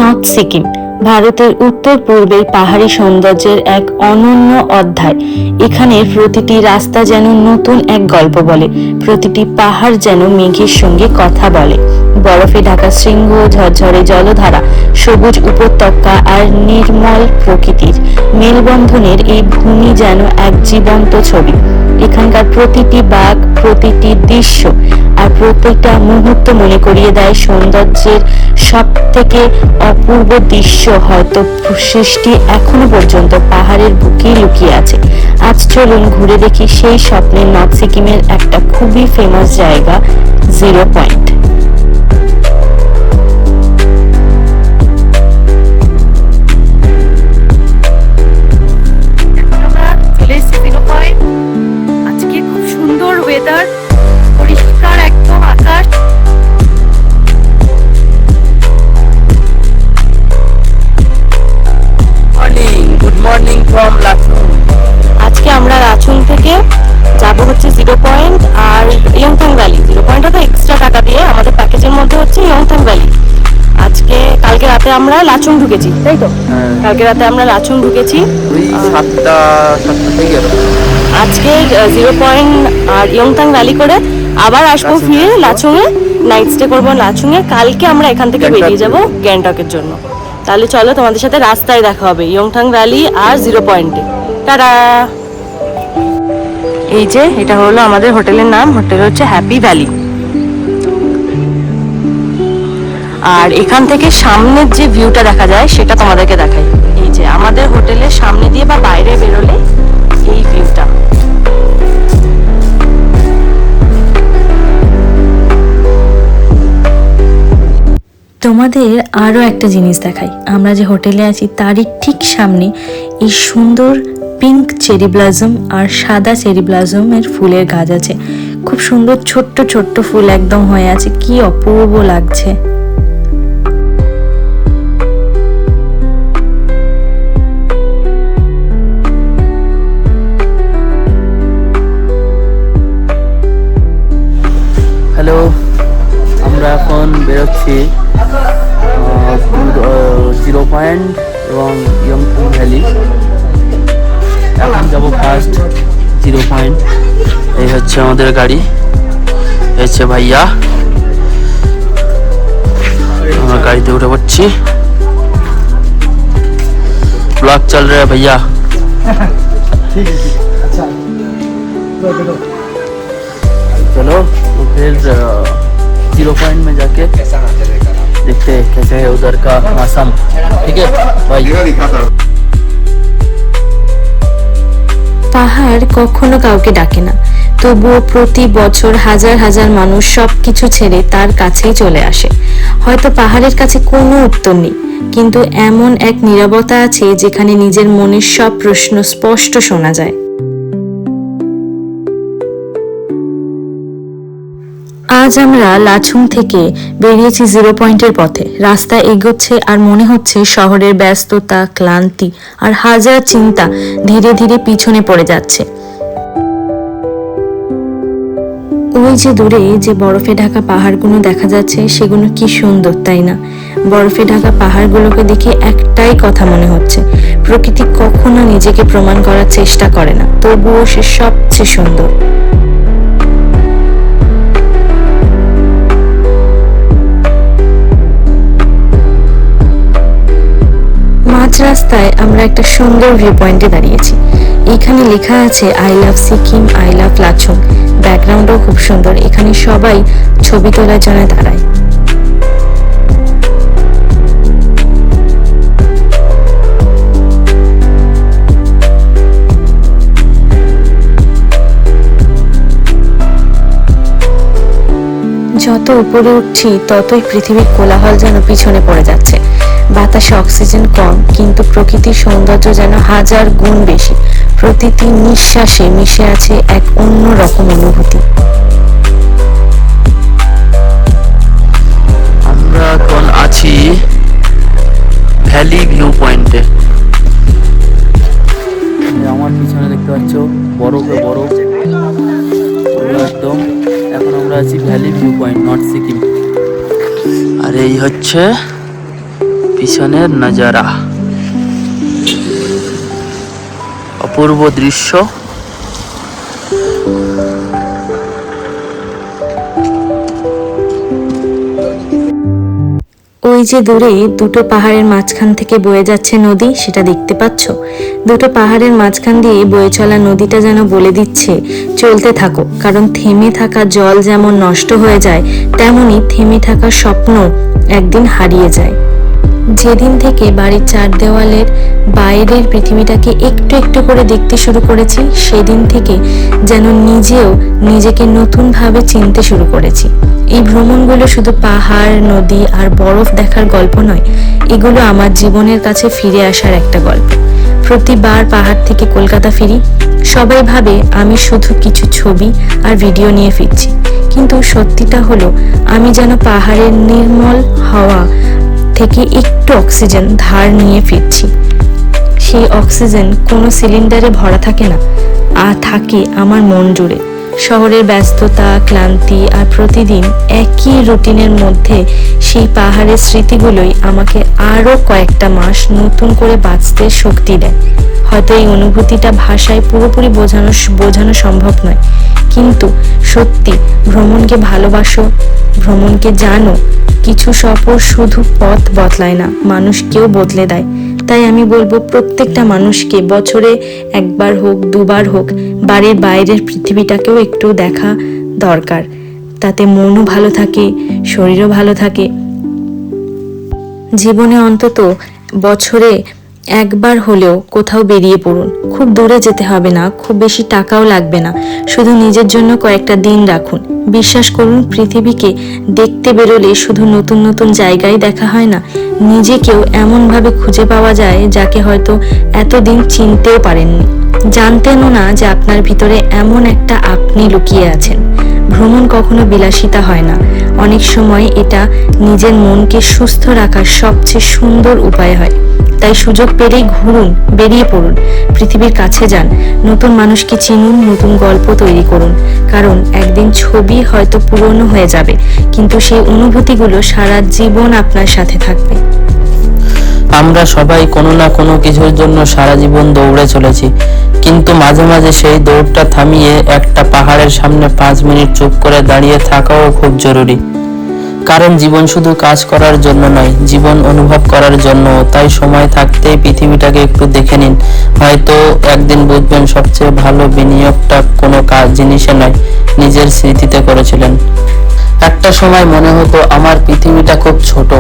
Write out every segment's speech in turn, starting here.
North Sikkim ভারতের উত্তর পূর্বের পাহাড়ি সৌন্দর্যের এক অনন্য অধ্যায়। এখানের প্রতিটি রাস্তা যেন নতুন এক গল্প বলে, প্রতিটি পাহাড় যেন মেঘের সঙ্গে কথা বলে। বরফে ঢাকা শৃঙ্গ, ঝরঝরে জলধারা, সবুজ উপত্যকা আর নির্মল প্রকৃতির মেলবন্ধনের এই ভূমি যেন এক জীবন্ত ছবি। এখানকার প্রতিটি বাঘ, প্রতিটি দৃশ্য আর প্রতিটা মুহূর্ত মনে করিয়ে দেয় সৌন্দর্যের সব থেকে অপূর্ব দৃশ্য হয়তো সৃষ্টি এখনো পর্যন্ত পাহাড়ের বুকেই লুকিয়ে আছে। আজ চলুন ঘুরে দেখি সেই স্বপ্নের নর্থ সিকিমের একটা খুবই ফেমাস জায়গা, জিরো পয়েন্ট। আজকে খুব সুন্দর ওয়েদার, পরিষ্কার একদম আকাশ। Good morning from Lachung. আজকে আমরা লাচুং থেকে যাব হচ্ছে জিরো পয়েন্ট আর ইয়ংথাং ভ্যালি। জিরো পয়েন্টটা তো এক্সট্রা টাকা দিয়ে, আমাদের প্যাকেজের মধ্যে হচ্ছে ইয়ংথাং ভ্যালি। কালকে রাতে আমরা লাচুং ঢুকেছি, তাই তো? কালকে রাতে আমরা লাচুং ঢুকেছি সাতটা থেকে। আজকে জিরো পয়েন্ট আর ইয়ংথাং ভ্যালি করে আবার আসবো, ফিরে লাচুংয়ে নাইট স্টে করবো লাচুংয়ে। কালকে আমরা এখান থেকে বেরিয়ে যাব গ্যাংটকের জন্য। তাহলে চলো, তোমাদের সাথে রাস্তায় দেখা হবে ইয়ংথাং ভ্যালি আর জিরো পয়েন্টে। টাটা। এই যে এটা হলো আমাদের হোটেলের নাম, হোটেল হচ্ছে হ্যাপি ভ্যালি। আর এখান থেকে সামনের যে ভিউটা দেখা যায় সেটা তোমাদেরকে দেখাই। এই যে আমাদের হোটেলের সামনে দিয়ে বা বাইরে বেরোলে এই ভিউটা। তোমাদের আরও একটা জিনিস দেখাই। আমরা যে হোটেলে আছি তারই ঠিক সামনে এই সুন্দর পিঙ্ক চেরি ব্লসম আর সাদা চেরি ব্লসমের ফুলের গাছ আছে। খুব সুন্দর ছোট্ট ছোট্ট ফুল একদম হয়ে আছে, কি অপূর্ব লাগছে। হ্যালো, আমরা এখন বেরোচ্ছি জিরো পয়েন্ট এবং ইয়ংথাং ভ্যালি। এখন যাবো ফার্স্ট জিরো পয়েন্ট। এই হচ্ছে আমাদের গাড়ি, হচ্ছে ভাইয়া। আমরা গাড়িতে উঠে পড়ছি। ब्लॉग चल रहा है भैया। चलो तो फिर जीरो पॉइंट में जाके देखते हैं कैसे है उधर का मौसम। ठीक है भाई। পাহাড় কখনো কাউকে ডাকে না, তবুও প্রতি বছর হাজার হাজার মানুষ সবকিছু ছেড়ে তার কাছেই চলে আসে। হয়তো পাহাড়ের কাছে কোনো উত্তর নেই, কিন্তু এমন এক নীরবতা আছে যেখানে নিজের মনের সব প্রশ্ন স্পষ্ট শোনা যায়। আজ আমরা লাচুং থেকে বেরিয়েছি জিরো পয়েন্টের পথে। রাস্তা এগোচ্ছে আর মনে হচ্ছে শহরের ব্যস্ততা, ক্লান্তি আর হাজার চিন্তা ধীরে ধীরে পিছনে পড়ে যাচ্ছে। ওই যে দূরে যে বরফে ঢাকা পাহাড়গুলো দেখা যাচ্ছে, সেগুলো কি সুন্দর, তাই না? বরফে ঢাকা পাহাড়গুলোকে দেখে একটাই কথা মনে হচ্ছে, প্রকৃতি কখনো নিজেকে প্রমাণ করার চেষ্টা করে না, তবুও সে সবচেয়ে সুন্দর। মাঝ রাস্তায় আমরা একটা সুন্দর ভিউ পয়েন্টে দাঁড়িয়েছি। এখানে লেখা আছে I love Sikkim, I love Lachung. ব্যাকগ্রাউন্ডও খুব সুন্দর। এখানে সবাই ছবি তোলার জন্য দাঁড়ায়। যত উপরে উঠছি ততই পৃথিবীর কোলাহল যেন পিছনে পড়ে যাচ্ছে। বাতাসে অক্সিজেন কম, কিন্তু প্রকৃতির সৌন্দর্য যেন হাজার গুণ বেশি। প্রতিটি নিঃশ্বাসে মিশে আছে এক অন্য রকম অনুভূতি। আমরা এখন আছি ভ্যালি ভিউ পয়েন্টে। আমার পিছনে দেখতে পাচ্ছ বরফে বরফ একদম। এখন আমরা আছি valley view point, north Sikkim. আর এই হচ্ছে পিছনের নজারা, অপূর্ব দৃশ্য। ওই যে দূরে দুটো পাহাড়ের মাঝখান থেকে বয়ে যাচ্ছে নদী, সেটা দেখতে পাচ্ছ? দুটো পাহাড়ের মাঝখান দিয়ে বয়ে চলা নদীটা যেন বলে দিচ্ছে চলতে থাকো, কারণ থেমে থাকা জল যেমন নষ্ট হয়ে যায়, তেমনি থেমে থাকা স্বপ্ন একদিন হারিয়ে যায়। যেদিন থেকে বাড়ির চার দেওয়ালের বাইরের পৃথিবীটাকে একটু একটু করে দেখতে শুরু করেছি, সেদিন থেকে যেন নিজেও নিজেকে নতুনভাবে চিনতে শুরু করেছি। এই ভ্রমণগুলো শুধু পাহাড়, নদী আর বরফ দেখার গল্প নয়, এগুলো আমার জীবনের কাছে ফিরে আসার একটা গল্প। প্রতিবার পাহাড় থেকে কলকাতা ফিরি, সবাই ভাবে আমি শুধু কিছু ছবি আর ভিডিও নিয়ে ফিরছি, কিন্তু সত্যিটা হলো আমি যেন পাহাড়ের নির্মল হাওয়া থেকে একটু অক্সিজেন ধার নিয়ে ফিরছি। সেই অক্সিজেন কোনো সিলিন্ডারে ভরা থাকে না, আর থাকে আমার মন জুড়ে। শহরের ব্যস্ততা, ক্লান্তি আর প্রতিদিন একই রুটিনের মধ্যে সেই পাহাড়ের স্মৃতিগুলোই আমাকে আরও কয়েকটা মাস নতুন করে বাঁচতে শক্তি দেয়। হয়তো এই অনুভূতিটা ভাষায় পুরোপুরি বোঝানো সম্ভব নয়, কিন্তু সত্যি ভ্রমণকে ভালোবাসো, ভ্রমণকে জানো। কিছু সফর শুধু পথ বদলায় না, মানুষকেও বদলে দেয়। তাই আমি বলবো প্রত্যেকটা মানুষকে বছরে একবার হোক, দুবার হোক, বাড়ির বাইরের পৃথিবীটাকেও একটু দেখা দরকার। তাতে মনও ভালো থাকে, শরীরও ভালো থাকে। জীবনে অন্তত বছরে একবার হলেও কোথাও বেরিয়ে পড়ুন। খুব দূরে যেতে হবে না, খুব বেশি টাকাও লাগবে না, শুধু নিজের জন্য কয়েকটা দিন রাখুন। বিশ্বাস করুন, পৃথিবীকে দেখতে বেরোলে শুধু নতুন নতুন জায়গায় দেখা হয় না, নিজেকেও এমনভাবে খুঁজে পাওয়া যায় যাকে হয়তো এতদিন চিনতেও পারেননি, জানতেনও না যে আপনার ভিতরে এমন একটা আপনি লুকিয়ে আছেন। ভ্রমণ কখনো বিলাসিতা হয় না, অনেক সময় এটা নিজের মনকে সুস্থ রাখার সবচেয়ে সুন্দর উপায় হয়। তাই সুযোগ পেলেই ঘুরুন, বেরিয়ে পড়ুন, পৃথিবীর কাছে যান, নতুন মানুষকে চিনুন, নতুন গল্প তৈরি করুন। কারণ একদিন ছবি হয়তো পুরনো হয়ে যাবে, কিন্তু সেই অনুভূতিগুলো সারা জীবন আপনার সাথে থাকবে। আমরা সবাই কোনো না কোনো কিছুর জন্য সারা জীবন দৌড়ে চলেছি, কিন্তু মাঝে মাঝে সেই দৌড়টা থামিয়ে একটা পাহাড়ের সামনে 5 মিনিট চুপ করে দাঁড়িয়ে থাকাও খুব জরুরি। কারণ জীবন শুধু কাজ করার জন্য নয়, জীবন অনুভব করার জন্য। তাই সময় থাকতেই পৃথিবীটাকে একটু দেখে নিন, হয়তো একদিন বুঝবেন সবচেয়ে ভালো বিনিয়োগটা কোনো জিনিসে নয়, নিজের স্মৃতিতে করেছিলেন। একটা সময় মনে হতো আমার পৃথিবীটা খুব ছোট,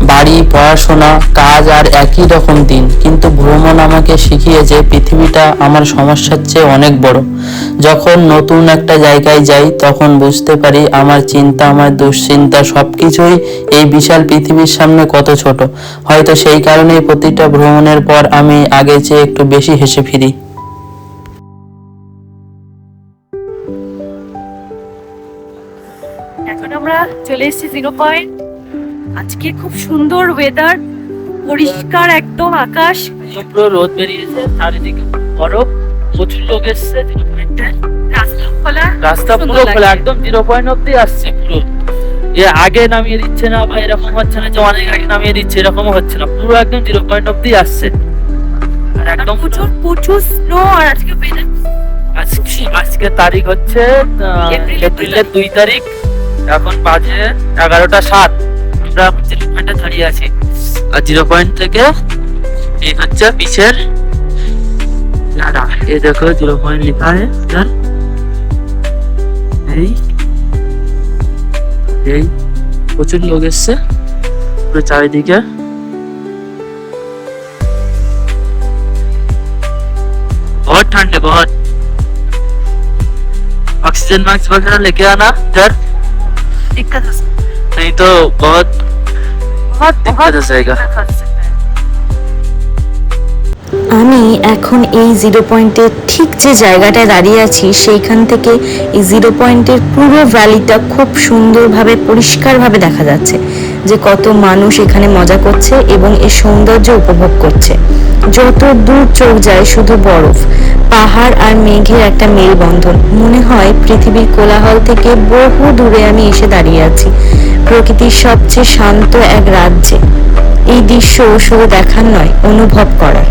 বাড়ি, পড়াশোনা, কাজ আর একই রকম দিন। কিন্তু ভ্রমণ আমাকে শিখিয়েছে পৃথিবীটা আমার সমস্যার চেয়ে অনেক বড়। যখন নতুন একটা জায়গায় যাই তখন বুঝতে পারি আমার চিন্তা, আমার দুশ্চিন্তা সবকিছুই এই বিশাল পৃথিবীর সামনে কত ছোট। হয়তো সেই কারণেই প্রতিটা ভ্রমণের পর আমি আগে চেয়ে একটু বেশি হেসে ফিরি। এখন আমরা চলে এসেছি 0 পয়েন্ট। আজকে খুব সুন্দর ওয়েদার, পরিষ্কার একদম আকাশ, পুরো রোদ বেরিয়েছে, চারিদিকে বরফ, প্রচুর লোক এসছে। রাস্তা খোলা, রাস্তা পুরো খোলা, একদম 0 পয়েন্ট অব্দি আসছে পুরো। আগে নামিয়ে দিচ্ছে না বা এরকম হচ্ছে না যে অনেক আগে নামিয়ে দিচ্ছে, এরকমও হচ্ছে না, পুরো একদম 0 পয়েন্ট অব্দি আসছে। আর একদম প্রচুর স্নো। আর আজকে তারিখ হচ্ছে এপ্রিলের 2 তারিখ, এখন বাজে 11:07। আমরা 0 পয়েন্টে দাঁড়িয়ে আছি, আর 0 পয়েন্ট থেকে এই হচ্ছে পিছের লাডা। এই দেখো 0 পয়েন্ট লেখা है इधर। এই প্রচুর লোক এসছে পুরো চারিদিকে। बहुत ठंड है, बहुत। ऑक्सीजन मास्क वगैरह लेके आना इधर, दिक्कत नहीं तो बहुत दिक्कत हो जाएगा। আমি এখন এই 0 পয়েন্টের ঠিক যে জায়গাটায় দাঁড়িয়ে আছি, সেইখান থেকে এই 0 পয়েন্টের পুরো ভ্যালিটা খুব সুন্দরভাবে পরিষ্কারভাবে দেখা যাচ্ছে যে কত মানুষ এখানে মজা করছে এবং এর সৌন্দর্য উপভোগ করছে। যত দূর চোখ যায় শুধু বরফ, পাহাড় আর মেঘের একটা মেলবন্ধন। মনে হয় পৃথিবীর কোলাহল থেকে বহু দূরে আমি এসে দাঁড়িয়ে আছি, প্রকৃতির সবচেয়ে শান্ত এক রাজ্যে। এই দৃশ্য শুধু দেখার নয়, অনুভব করার।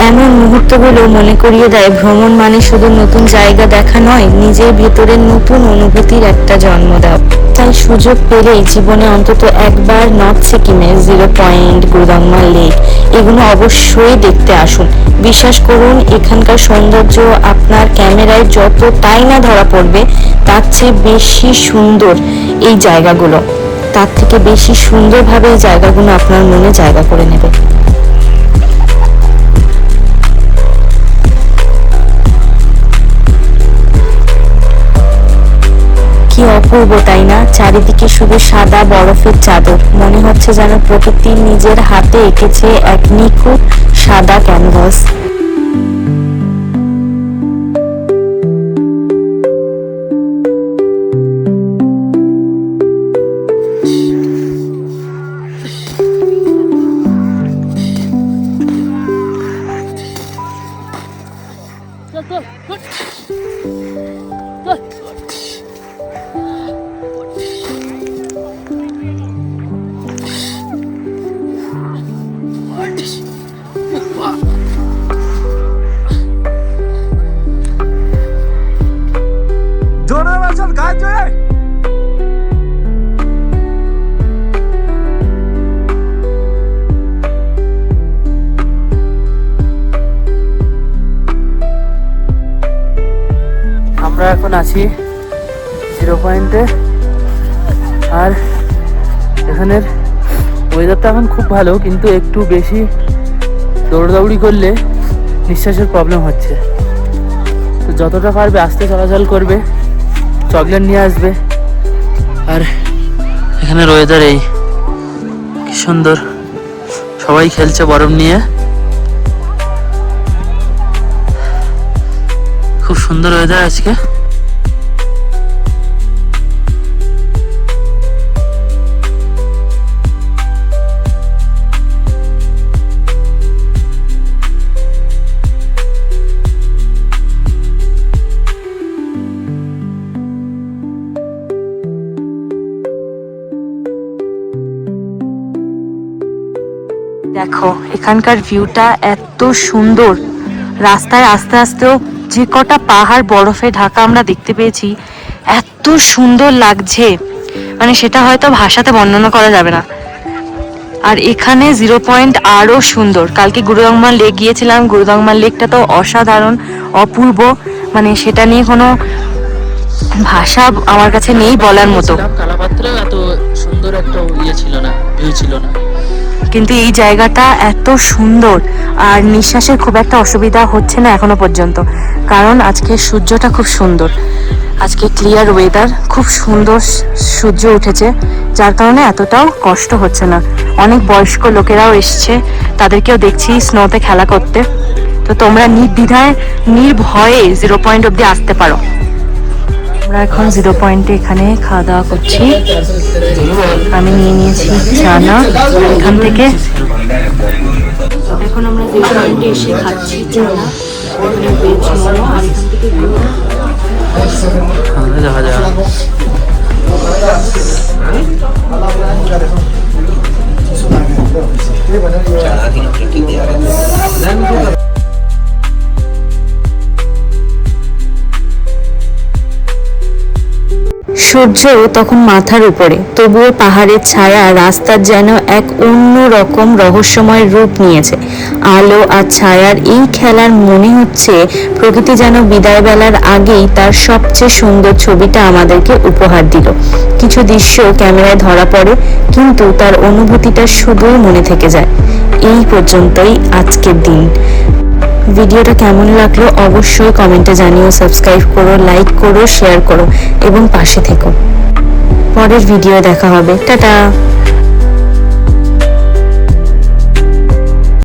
এমন মুহূর্তগুলো মনে করিয়ে দেয় ভ্রমণ মানে শুধু নতুন জায়গা দেখা নয়, নিজের ভেতরের নতুন অনুভূতির একটা জন্ম দেওয়া। তাই সুযোগ পেলেই জীবনে অন্তত একবার নর্থ সিকিমের 0 পয়েন্ট, গুরুদংমা লেক এগুলো অবশ্যই দেখতে আসুন। বিশ্বাস করুন, এখানকার সৌন্দর্য আপনার ক্যামেরায় যতটাই না ধরা পড়বে, তার চেয়ে বেশি সুন্দর এই জায়গাগুলো, তার থেকে বেশি সুন্দরভাবে এই জায়গাগুলো আপনার মনে জায়গা করে নেবে। কি অপূর্ব তাই না? চারিদিকে শুধু সাদা বরফের চাদর, মনে হচ্ছে যেন প্রকৃতি নিজের হাতে এঁকেছে এক নিখুঁত সাদা ক্যানভাস। আমরা এখন আছি 0 পয়েন্টে, আর এখানের ওয়েদারটা এখন খুব ভালো, কিন্তু একটু বেশি দৌড়াদৌড়ি করলে নিঃশ্বাসের প্রবলেম হচ্ছে। তো যতটা পারবে আস্তে চলাচল করবে, চকলেট নিয়ে আসবে। আর এখানের ওয়েদার এই কি সুন্দর, সবাই খেলছে বরফ নিয়ে, খুব সুন্দর ওয়েদার আজকে। দেখো এখানকার ভিউটা এত সুন্দর, রাস্তায় আস্তে আস্তেও যে কটা পাহাড় বরফে ঢাকা আমরা দেখতে পেয়েছি, এত সুন্দর লাগছে, মানে সেটা হয়তো ভাষাতে বর্ণনা করা যাবে না। আর এখানে 0 পয়েন্ট আরো সুন্দর। কালকে গুরুদংমা লেক গিয়েছিলাম, গুরুদংমা লেকটা তো অসাধারণ, অপূর্ব, মানে সেটা নিয়ে কোনো ভাষা আমার কাছে নেই বলার মতো। কালাপাত্রেও এত সুন্দর একটা ছিল না, ভিউ ছিল না। কিন্তু এই জায়গাটা এত সুন্দর, আর নিঃশ্বাসের খুব একটা অসুবিধা হচ্ছে না এখনো পর্যন্ত, কারণ আজকে সূর্যটা খুব সুন্দর, আজকে ক্লিয়ার ওয়েদার, খুব সুন্দর সূর্য উঠেছে, যার কারণে এতটাও কষ্ট হচ্ছে না। অনেক বয়স্ক লোকেরাও এসছে, তাদেরকেও দেখছি স্নোতে খেলা করতে। তো তোমরা নির্দ্বিধায় নির্ভয়ে 0 পয়েন্ট অব্দি আসতে পারো। আমরা এখন 0 পয়েন্টে এখানে খাওয়া দাওয়া করছি। আমি নিয়ে নিয়েছি চানা এখান থেকে। এখন আমরা 0 পয়েন্টে এসে খাচ্ছি চানা, ভেজ মোমো, আর এখান থেকে দেখা যাক। সূর্য তখন মাথার উপরে, তবুও পাহাড়ের ছায়া রাস্তার যেন এক অন্য রকম রহস্যময় রূপ নিয়েছে। আলো আর ছায়ার এই খেলার মনে হচ্ছে প্রকৃতি যেন বিদায় বেলার আগেই তার সবচেয়ে সুন্দর ছবিটা আমাদেরকে উপহার দিল। কিছু দৃশ্য ক্যামেরায় ধরা পড়ে, কিন্তু তার অনুভূতিটা শুধুই মনে থেকে যায়। এই পর্যন্তই আজকের দিন। ভিডিওটা কেমন লাগলো অবশ্যই কমেন্টে জানিও, সাবস্ক্রাইব করো, লাইক করো, শেয়ার করো এবং পাশে থেকো। পরের ভিডিও দেখা হবে, টাটা।